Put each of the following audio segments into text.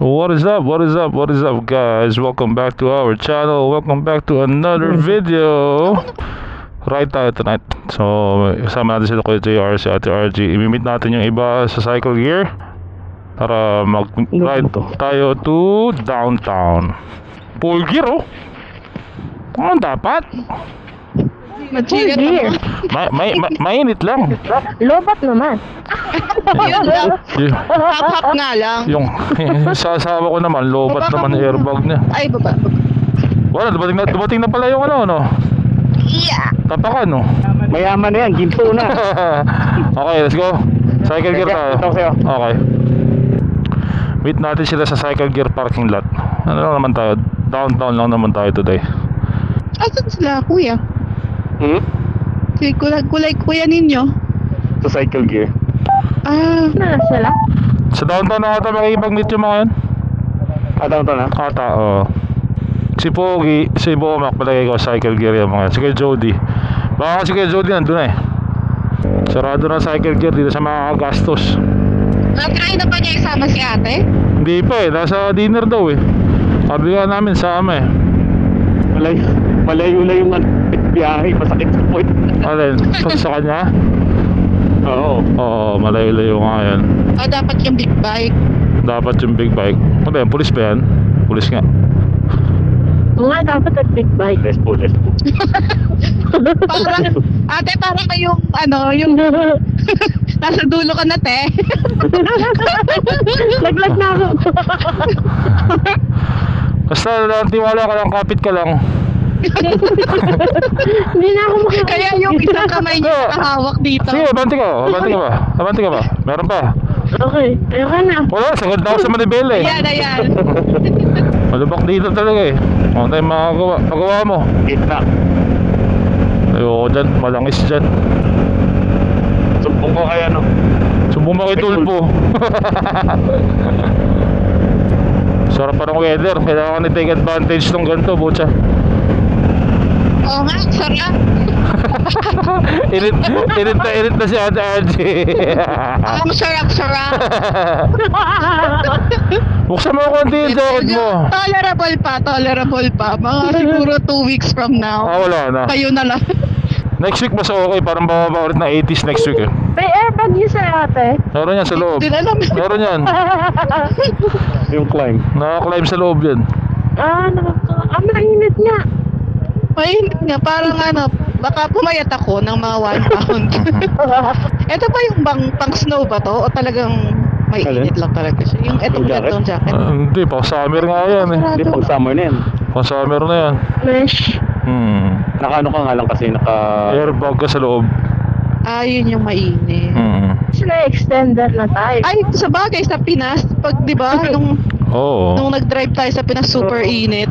What is up? What is up? What is up, guys? Welcome back to our channel. Welcome back to another video. Ride tayo tonight. So, kasama natin sila Kuya JR, si Ate RG. I-meet natin yung iba sa cycle gear para mag-ride tayo to downtown. Full gear, oh. Ano dapat? Full gear. Mainit lang. Lobat naman. Yun lang. Hap-hap nga lang. Yung sa asawa ko naman, lobat naman yung airbag niya. Ay, baba. Wala, dumating na pala yung ano. Yeah. Tapakan, no? Mayaman na yan, ginto na. Okay, let's go. Cycle gear tayo. Okay. Meet natin sila sa cycle gear parking lot. Ano lang naman tayo? Downtown lang naman tayo today. Asan sila, kuya? Si kulay kuya ninyo. Sa cycle gear. Ah, Na sila? Sa downtown na ata makikipag-meet yung mga yun? Downtown na? Ata, oo. Si Pogi, si Bomac, palagay ko cycle gear yung mga yun. Si Kuya Jody. Baka si Kuya Jody nandun eh. Sarado na cycle gear dito sa mga gastos. na-try na ba niya isama si ate? Hindi pa eh, nasa dinner daw eh. Sabi nga namin sama eh. Malayo na yung biyahe, masakit sa point. Alin, sa kanya? Oo. Oo, malayo-layo nga yan. O dapat yung big bike? Dapat yung big bike. Ano ba yan? Pulis ba yan? Pulis nga. Oo nga, dapat ang big bike. Let's go. Parang, ate, parang yung yung nasa dulo ka na, te. Laglag na ako. Basta tiwala ka lang, kapit ka lang. Hindi na ako makakaya. Kaya yung isang kamay niya nakahawak dito. Sige, abanti ka. Abanti ka ba? Meron pa. Okay, ayoko na. Wala, sagad na ako sa Manibela eh. Ayan. Malubak dito talaga eh. Ano tayong makagawa? Pagawa mo. Gitna. Ayoko dyan, malangis dyan. Sumpong ko kaya no. Sumbong mo kay Tulpo. Sarap parang weather. Kailangan ni take advantage ng ganito, butya. Oo nga, sarap. Init na si Ate RG. Ang sarap. Buksan mo konti yung jacket mo. Tolerable pa. Mga siguro 2 weeks from now. Wala na. Kayo na lang. Next week mas okay. Parang bababa ulit na 80s next week eh. May airbag niyo sa ate. Meron yan sa loob. Hindi na alam. Meron yan. Yung climb. Naka-climb sa loob yan. Mainit nga. Mainit nga, parang baka pumayat ako ng mga 1 pound. Ito ba yung pang snow ba to? O talagang may init lang talaga siya? Yung etong jacket? jacket. Hindi, pang summer nga yan eh. Hindi, pag summer na yan. Pang summer na yan. Mesh. Nakaano ka nga lang kasi Airbag ka sa loob. Yun yung mainit. Sila extender na tayo. Ay, sa bagay, sa Pinas, pag di ba, Oo. nung nag-drive tayo sa Pinas, super init.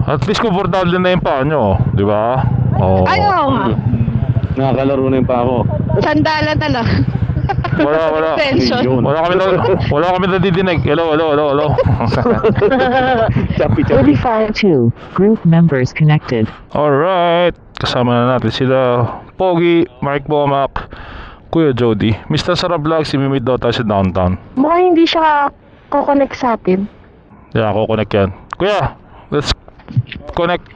At least komportable na yung paa nyo, di ba? Oo. Ay, oo nga. nakakalaro na yung pa ako. Sandalan na lang. Wala. Tension. Wala kami nadidinig. Hello. Choppy. 35-2. Group members connected. Alright. Kasama na natin sila Pogi, Mark Bomac, Kuya Jody. Mr. Sarah Vlogs, imimit daw tayo sa downtown. Mukhang hindi siya kukonect sa atin. Yeah, ako connect yan. Kuya, let's connect.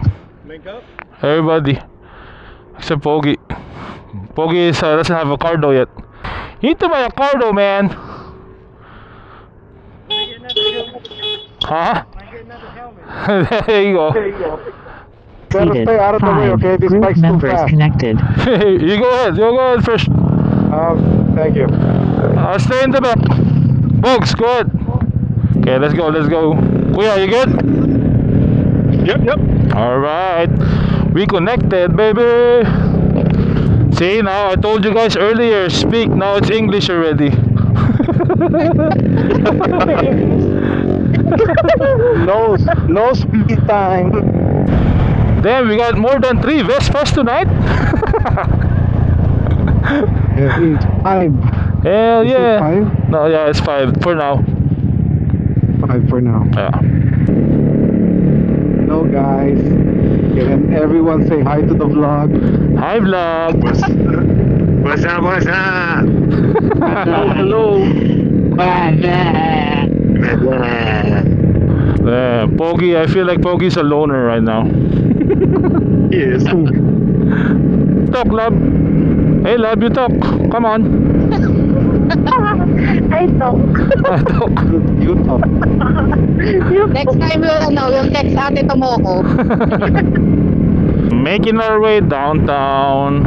Everybody. Except Pogi. Pogi doesn't have a car though yet. You need to buy a car though, man. Huh? There you go. Seated. 5. Group members connected. You go ahead first. Thank you. I'll stay in the back. Bogs, go ahead. Okay, let's go. Kuya, you good? Yep. Alright. We connected, baby. See, now I told you guys earlier, speak, now it's English already. No speed time. Damn, we got more than 3 Vespas tonight. It's 5. Hell Is it yeah. 5? No, yeah, it's 5 for now. 5 for now. Yeah. Hello guys. Can everyone say hi to the vlog? Hi vlog. What's up? Hello. Pogi, I feel like Pogi's a loner right now. He is. Talk, love. Hey, love, you talk. Come on. I talk. Talk. You talk. Next time yung text ate Tomoko. Making our way downtown.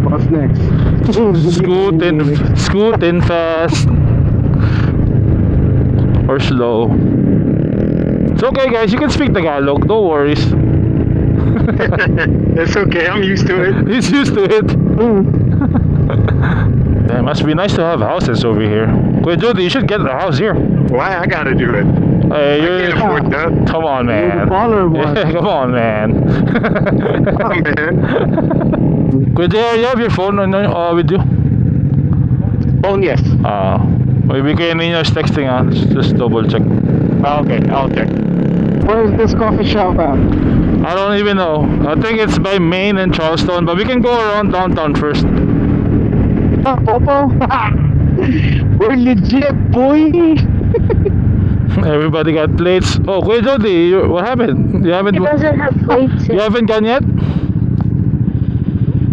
What's next? Scooting fast. Or slow. It's okay, guys. You can speak Tagalog. No worries. It's okay. I'm used to it. He's used to it. It must be nice to have houses over here. Kuya Jody, you should get a house here. Why I gotta do it? Hey, I can't afford that. Come on, You're the man. baller one. Yeah, come on, man. Oh, man. Kuya Jody, you have your phone with you? Phone, yes. Maybe kayo ninyo is texting just double check. Okay, I'll check. Where is this coffee shop at? I don't even know. I think it's by Main and Charleston, but we can go around downtown first. Popo? We're legit, boy! Everybody got plates. Oh, Kuya Jody, what happened? You He haven't doesn't have plates. you haven't gone yet?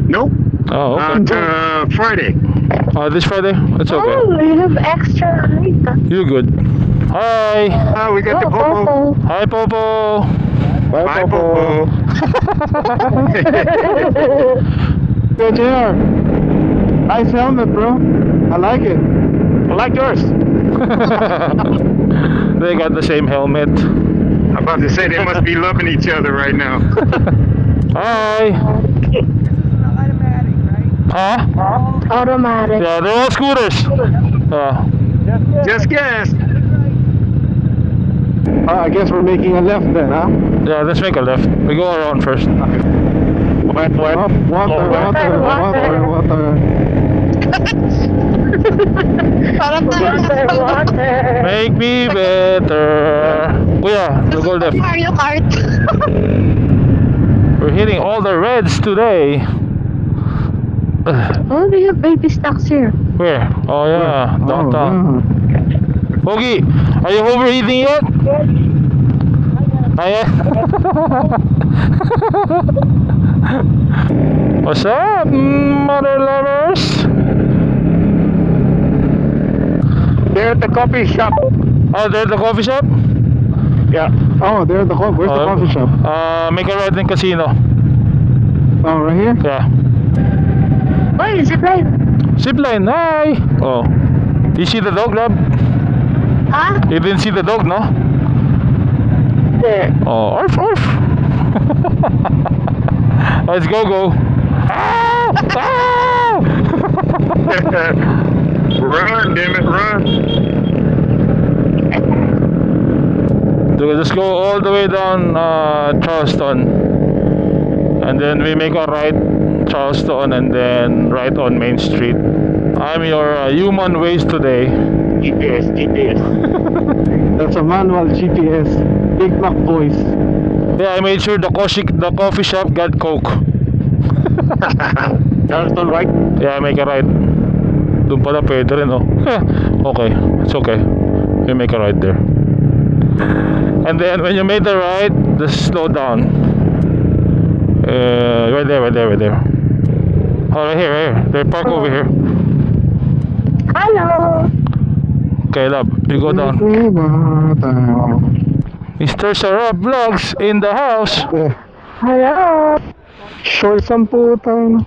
Nope. Oh, okay. Friday. This Friday? It's okay. Oh, you have extra rate. You're good. Hi. We got the Oh, Popo. Popo. Hi, Popo. Bye, Popo. Yo, JR. Nice helmet, bro. I like it. I like yours. They got the same helmet. I'm about to say they must be loving each other right now. Hi. Huh? Automatic. Yeah, they're all scooters. Just guess. I guess we're making a left then, huh? Yeah, let's make a left. We go around first. What? Water. Parang Water, water. Make me better. Kuya, we'll go left. Mario Kart. We're hitting all the reds today. Oh, they have baby stocks here. Where? Oh yeah, downtown. Oh, Pogi, are you overheating yet? Not yet? What's up, mother lovers? They're at the coffee shop. Oh, they're at the coffee shop? Yeah. Oh, there's the coffee. Where's the coffee shop? Make a right in casino. Oh, right here? Yeah. Wait, zip line. Zipline, hi! Oh. You see the dog, lab? Huh? You didn't see the dog, no? There. Oh, arf, arf! Let's go. Ah! Ah! Run, damn it, run. So just go all the way down Charleston, and then we make a right Charleston, and then right on Main Street. I'm your human waste today. GPS. That's a manual GPS. Big Mac voice. Yeah, I made sure the coffee shop got Coke. Charleston, right? Yeah, make a right. Doon pala pwede rin, oh. Okay, it's okay. We make a right there. And then when you made the right, just slow down. Right there. Oh, right here. They park over here. Hello. Okay, love, you go down. Mr. Sarap Vlogs in the house. Hello. Short ang putang.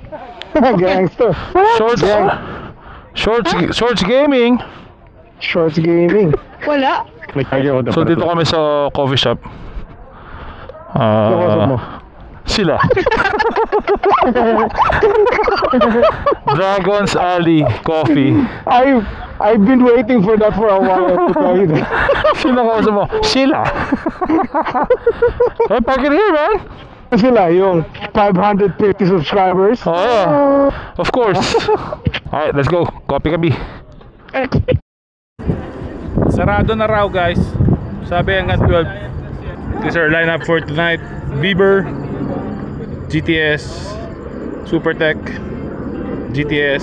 Gangster. Shorts Gaming. Shorts gaming. Wala. So dito kami sa coffee shop. mo? Sila. Dragon's Alley Coffee. I've been waiting for that for a while to tell you that. Sino kausap mo? Sila. Hey, park it here, man. Sila, yung 550 subscribers. Oh, yeah. Of course. Alright, let's go. Copy kami. Sarado na raw, guys. Sabi hanggang 12. This is our lineup for tonight. Bieber, GTS, Supertech, GTS.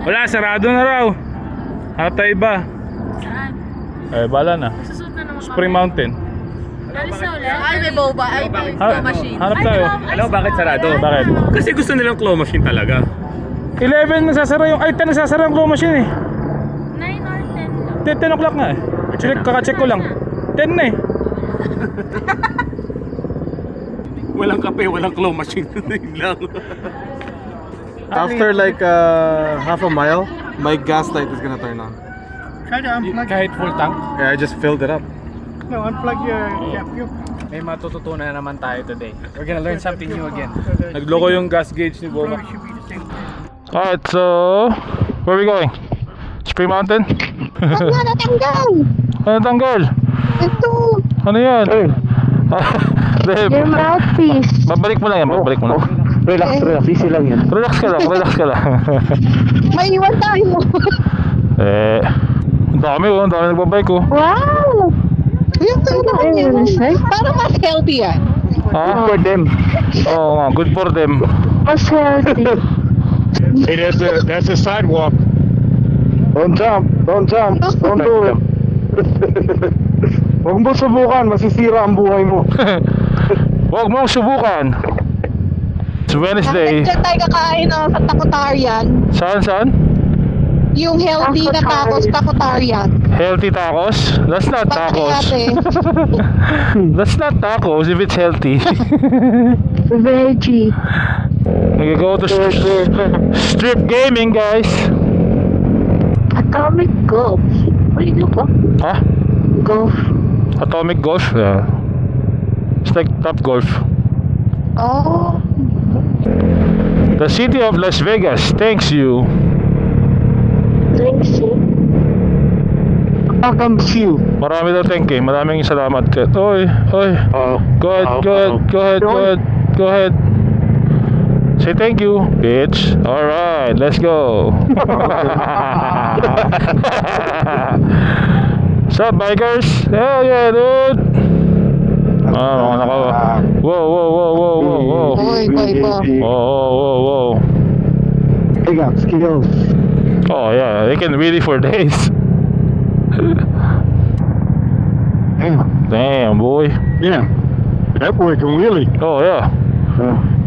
Wala, sarado na raw. Hanap tayo iba. Saan? Eh, bala na. Susunod na naman Spring Mountain. Alis na ulit? Ay, may boba. Ay, may claw machine. Hanap tayo. Alam mo bakit sarado? Bakit? Kasi gusto nilang claw machine talaga. 11 nasasara yung, ay 10 nasasara yung claw machine eh. 9 or 10 lang. 10 o'clock nga eh. Check, kaka-check ko lang. 10 na eh. Walang kape, walang claw machine. lang. After like half a mile, my gas light is gonna turn on. Try to unplug. Kahit full tank. Yeah, I just filled it up. No, unplug your cube. May matututunan naman tayo today. We're gonna learn something new again. Nagloko yung gas gauge ni Boba. Should be the same. Alright, so where are we going? Spring Mountain? Wag na natanggal! Ano tanggal? Ito! Ano yan? Dave, Your mouthpiece. babalik mo lang yan, babalik mo lang. Relax, easy lang yan. Relax ka lang, relax ka lang. May iwan tayo. Ang dami oh, ang dami nagbabike oh. Wow! Yung Ano yun, sir? parang mas healthy yan. Ha? For them. Oo nga, good for them. Mas healthy. Hey, that's a sidewalk. Don't jump, don't do it. Huwag mo subukan, masisira ang buhay mo. Huwag mong subukan. It's Wednesday. Diyan tayo kakain sa Takotarian. Saan? Yung healthy na tacos, Takotarian. Healthy tacos? That's not tacos. That's not tacos if it's healthy. Veggie. We go to strip gaming, guys. Atomic golf. What do ba? Huh? Golf. Atomic golf? Yeah. It's like top golf. Oh. The city of Las Vegas thanks you. Thanks, sir. Welcome to you. Marami daw thank you. Maraming salamat. Oy. Go ahead. Say thank you, bitch. Alright, let's go. What's up, bikers? Hell yeah, dude. Mga naka. Whoa. Oy, iba. Whoa. They got skills. Oh yeah, they can wheelie for days. Damn, boy. Yeah, that boy can wheelie. Oh yeah.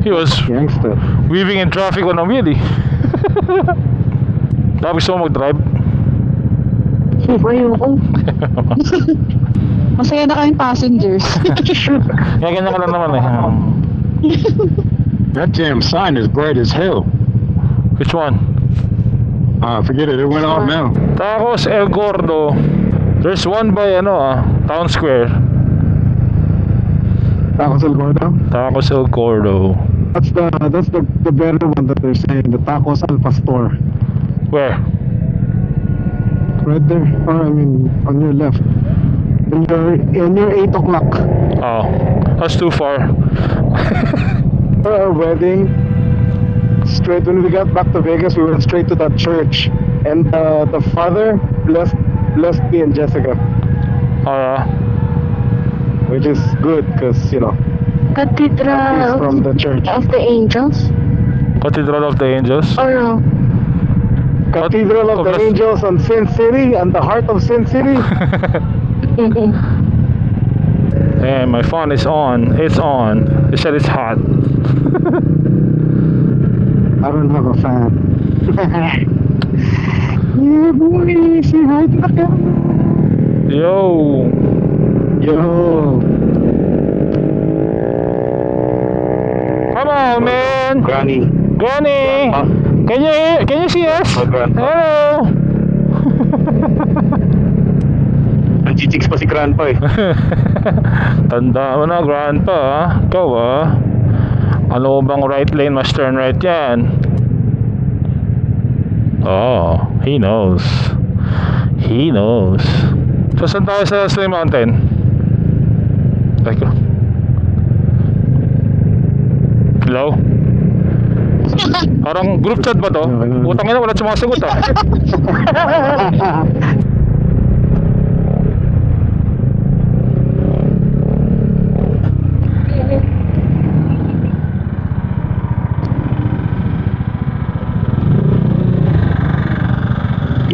He was Gangster. weaving in traffic on a wheelie. Gusto mo mag-drive? Ayoko. Masaya na kaming passengers. Ganyan ka lang naman eh. That damn sign is bright as hell. Which one? Forget it. It went off now. Tacos El Gordo. There's one by Town Square. Tacos El Gordo. Tacos El Gordo. That's the better one that they're saying. The Tacos Al Pastor. Where? Right there. Or I mean, on your left. In your 8 o'clock. Oh, that's too far. For our wedding, straight when we got back to Vegas, we went straight to that church, and the father blessed me and Jessica, Oh yeah. which is good because he's Cathedral from the church. of the Angels? Cathedral of the Angels. Or no? Cathedral of the Angels on Sin City, and the heart of Sin City. And my phone is on. It's on. It said it's hot. I don't have a fan. Yeah, boy, say hi to the camera. Yo. Come on, man. Granny. Granny. Can you see us? Hello. Nanchichicks pa si Grandpa eh. Tanda mo na, grandpa ha? Ikaw ano bang right lane, must turn right yan? Oh, he knows. So saan tayo sa Slay Mountain? Hello? Parang group chat ba to? Utang ina, wala sumasagot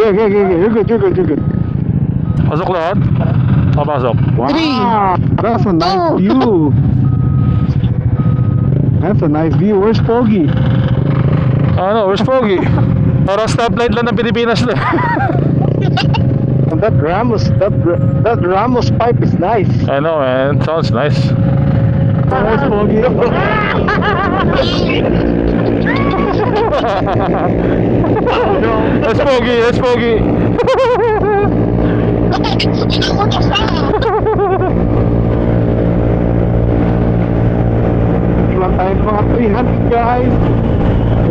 Yeah. You're good. Pasok lahat? Papasok. Wow, that's a nice view. That's a nice view. Where's Pogi? Ano, where's Pogi? Parang stoplight lang ng Pilipinas na. And that Ramos pipe is nice. I know, man. Sounds nice. Where's Pogi? That's Pogi. Iwan tayo ng mga 300 guys.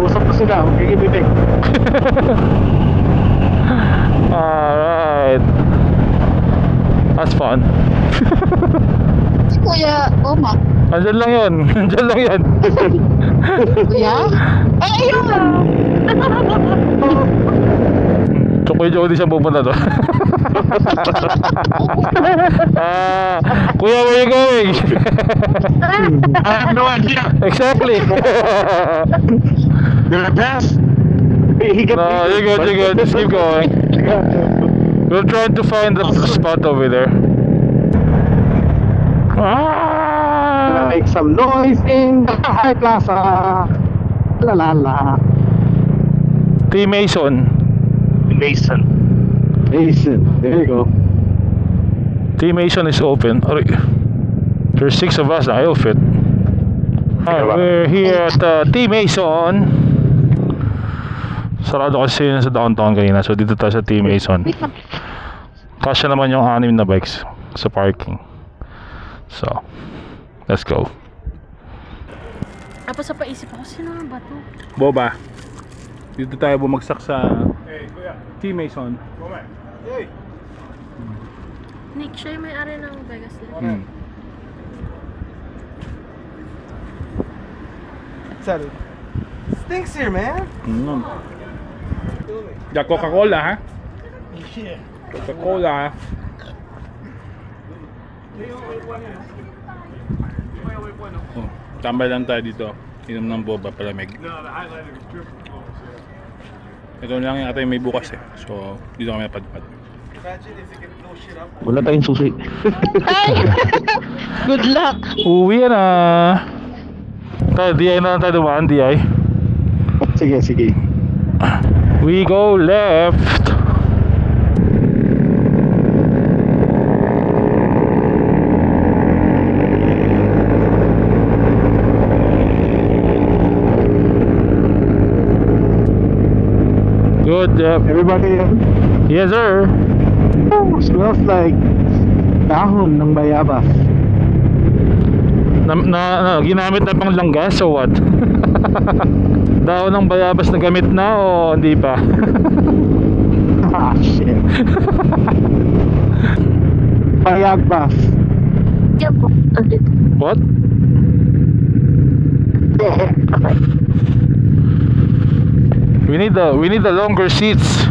Usap na sila, magkikibibig. Alright. That's fun. Si Kuya Oma. Andyan lang yun. Kuya? Ayun! So Kuya Jody siya pupunta to. Kuya, where you going? I have no idea. Exactly. Did I pass? No, you're good. Just keep going. We're trying to find the spot over there. Make some noise in the high plaza. La. T. Mason. There you go. T. Mason is open. There's 6 of us. I'll fit. We're here at T. Mason. Sarado kasi yun sa downtown kanina. So dito tayo sa T. Mason. Kasya naman yung 6 na bikes sa parking. So, let's go. Tapos sa paisip ako, sino nga ba to? Boba. Dito tayo bumagsak sa T. Mason. Nick, siya yung may-ari ng Vegas din. Stinks here, man. Yeah, Coca-Cola, ha? Coca-Cola, ha? Oh, tambay lang tayo dito. Inom ng boba, palamig. Ito lang yung atay may bukas eh. So, dito kami napadpad. Wala tayong susi. Good luck! Uwi na. Tayo, DI na lang tayo dumaan, DI. Sige. We go left. Good, Everybody in? Yes, sir. Oh, smells like dahon ng bayabas. Ginamit na pang langgas o what? Dahon ng bayabas na gamit na o hindi pa? Shit. Bayabas. What? We need the longer seats.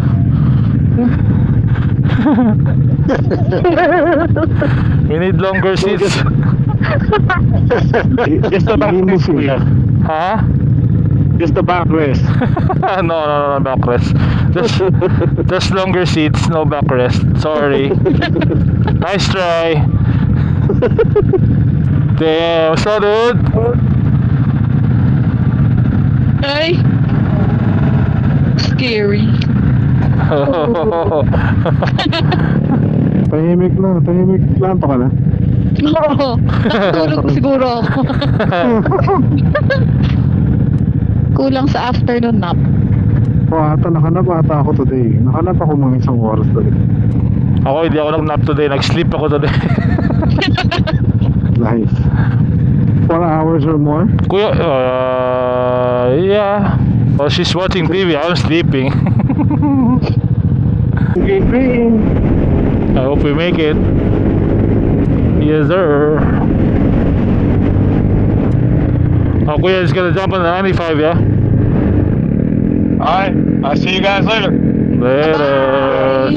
We need longer seats. Just the backrest, kuya. Huh? Just the backrest. No, backrest. Just longer seats, no backrest. Sorry. Nice try. Damn, what's up, dude? Ay! Scary. Tahimik lang to ka na. Oo. Natutulog siguro ako. Kulang sa afternoon nap. Nakanap ata ako today. Nakanap ako mga isang oras today. Ako hindi ako nag-nap today. Nag-sleep ako today. Nice. 4 hours or more? Kuya, yeah. Well, she's watching TV. I'm sleeping. Sleeping. I hope we make it. Yes, sir. Oh, Kuya is gonna jump on the 95, yeah? Alright, I'll see you guys later. Later.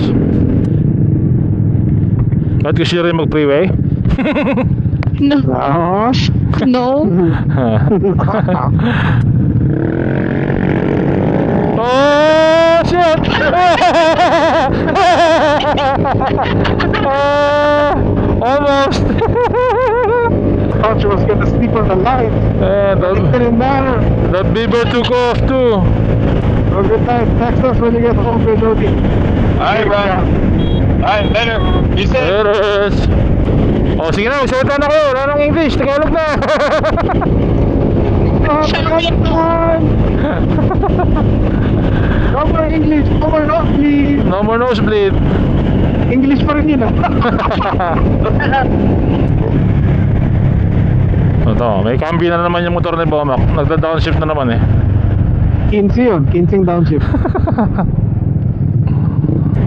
Ba't kasi rin mag-freeway? No. No. Oh, shit! Almost. Thought you was gonna sleep on the light. And It didn't matter. that beaver took off too. Have a good night. Text us when you get home, Jody. Alright, bro. Alright, later. Be safe. There it is. Oh, sige na, magsalita na kayo. Wala nang English, Tagalog na. No more English. No more nosebleed. No more nosebleed. English pa rin yun ah. Ito, may cambi na naman yung motor ni Bomac. Nagda-downshift na naman eh. 15 yun. 15 downshift.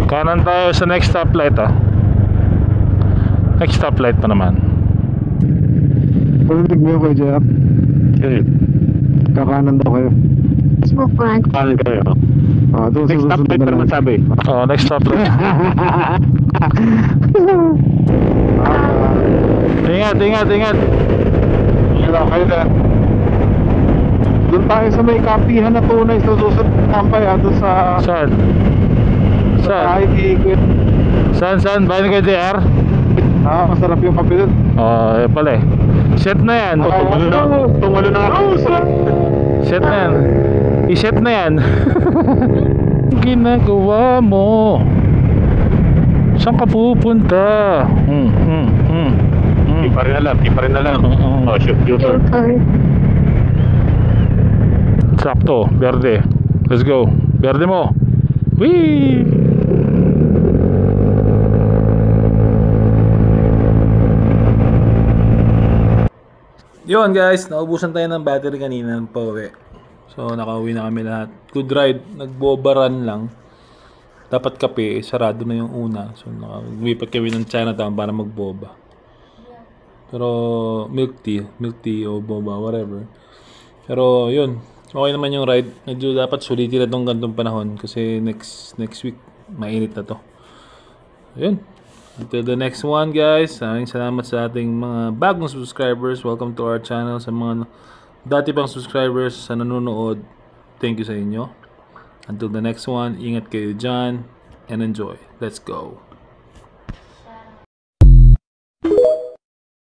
Kanan tayo sa next stoplight ah. Next stoplight pa naman. Palinig mo yun kayo, Jeff. Kakanan daw kayo. Facebook friend. Kanan kayo. Doon Next sa stoplight pa naman sabi. Oh, next stoplight. Ingat, ingat, ingat. Wala kayo na. Doon tayo sa may kapihan na tunay sa susunod kampay doon sa... Saan? Saan? Ikikit. Saan? Bayan kay JR? Masarap yung kape doon. Oh, pala eh. Set na yan. Tungalo na ako. Set na yan. I-set na yan. Ginagawa mo. Saan ka pupunta? Di pa rin alam, di pa rin alam. Oh, shoot, U-turn. Sakto, berde. Let's go. Berde mo. Whee! Yun guys, naubusan tayo ng battery kanina ng pauwi. So nakauwi na kami lahat. Good ride, nagbobaran lang. Dapat kape, sarado na yung una. So lumipat kami ng Chinatown para magboba. Pero milk tea o boba, whatever. Pero yun, okay naman yung ride. Medyo dapat sulitin na tong gantong panahon kasi next week mainit na to. Yun. Until the next one guys, maraming salamat sa ating mga bagong subscribers. Welcome to our channel. Sa mga dati pang subscribers sa nanonood, thank you sa inyo. Until the next one, ingat kayo dyan and enjoy. Let's go.